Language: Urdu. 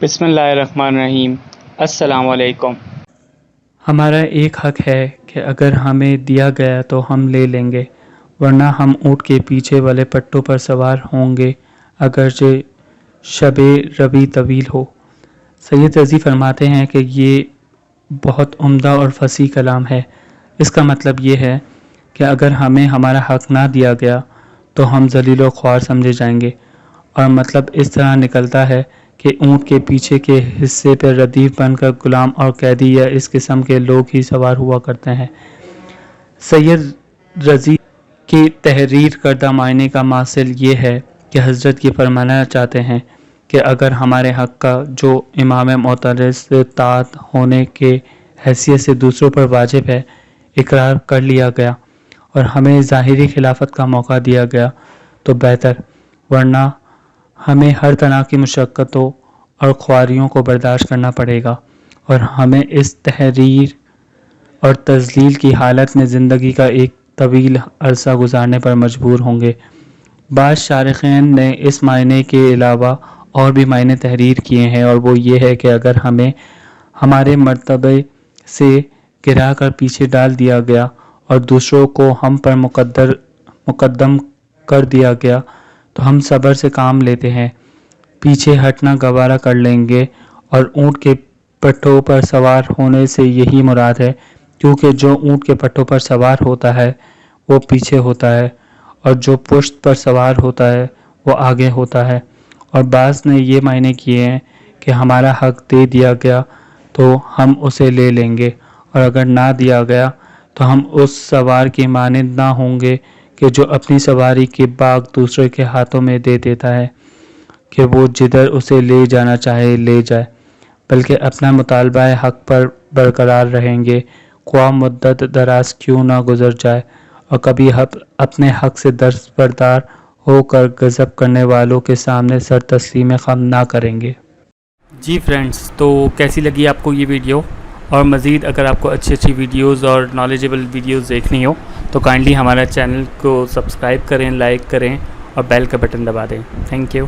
بسم اللہ الرحمن الرحیم۔ السلام علیکم۔ ہمارا ایک حق ہے کہ اگر ہمیں دیا گیا تو ہم لے لیں گے، ورنہ ہم اونٹ کے پیچھے والے پٹوں پر سوار ہوں گے اگرچہ شب ربیع طویل ہو۔ سید رضی فرماتے ہیں کہ یہ بہت عمدہ اور فصیح کلام ہے۔ اس کا مطلب یہ ہے کہ اگر ہمیں ہمارا حق نہ دیا گیا تو ہم ذلیل و خوار سمجھے جائیں گے، اور مطلب اس طرح نکلتا ہے کہ اونٹ کے پیچھے کے حصے پر ردیف بن کر غلام اور قیدی یا اس قسم کے لوگ ہی سوار ہوا کرتے ہیں۔ سید رضی کی تحریر کردہ معنی کا ماصل یہ ہے کہ حضرت یہ فرمانا چاہتے ہیں کہ اگر ہمارے حق کا جو امام معترض طاعت ہونے کے حیثیت سے دوسروں پر واجب ہے اقرار کر لیا گیا اور ہمیں ظاہری خلافت کا موقع دیا گیا تو بہتر، ورنہ ہمیں ہر طرح کی مشقتوں اور خواریوں کو برداشت کرنا پڑے گا اور ہمیں اس تحریر اور تذلیل کی حالت میں زندگی کا ایک طویل عرصہ گزارنے پر مجبور ہوں گے۔ بعض شارحین نے اس معنی کے علاوہ اور بھی معنی تحریر کیے ہیں، اور وہ یہ ہے کہ اگر ہمیں ہمارے مرتبے سے گرا کر پیچھے ڈال دیا گیا اور دوسروں کو ہم پر مقدم کر دیا گیا تو ہم صبر سے کام لیتے ہیں، پیچھے ہٹنا گوارا کر لیں گے، اور اونٹ کے پٹھوں پر سوار ہونے سے یہی مراد ہے، کیونکہ جو اونٹ کے پٹھوں پر سوار ہوتا ہے وہ پیچھے ہوتا ہے اور جو پشت پر سوار ہوتا ہے وہ آگے ہوتا ہے۔ اور بعض نے یہ معنی کیے ہیں کہ ہمارا حق دے دیا گیا تو ہم اسے لے لیں گے، اور اگر نہ دیا گیا تو ہم اس سوار کی مانند نہ ہوں گے کہ جو اپنی سواری کی باغ دوسرے کے ہاتھوں میں دے دیتا ہے کہ وہ جدھر اسے لے جانا چاہے لے جائے، بلکہ اپنا مطالبہ حق پر برقرار رہیں گے، خواہ مدت دراز کیوں نہ گزر جائے، اور کبھی اپنے حق سے دستبردار ہو کر غضب کرنے والوں کے سامنے سر تسلیم خم نہ کریں گے۔ جی فرینڈز، تو کیسی لگی آپ کو یہ ویڈیو؟ اور مزید اگر آپ کو اچھی ویڈیوز اور نالجیبل ویڈیوز دیکھنی ہو تو کائنڈلی ہمارا چینل کو سبسکرائب کریں، لائک کریں اور بیل کا بٹن دبا دیں۔ Thank you.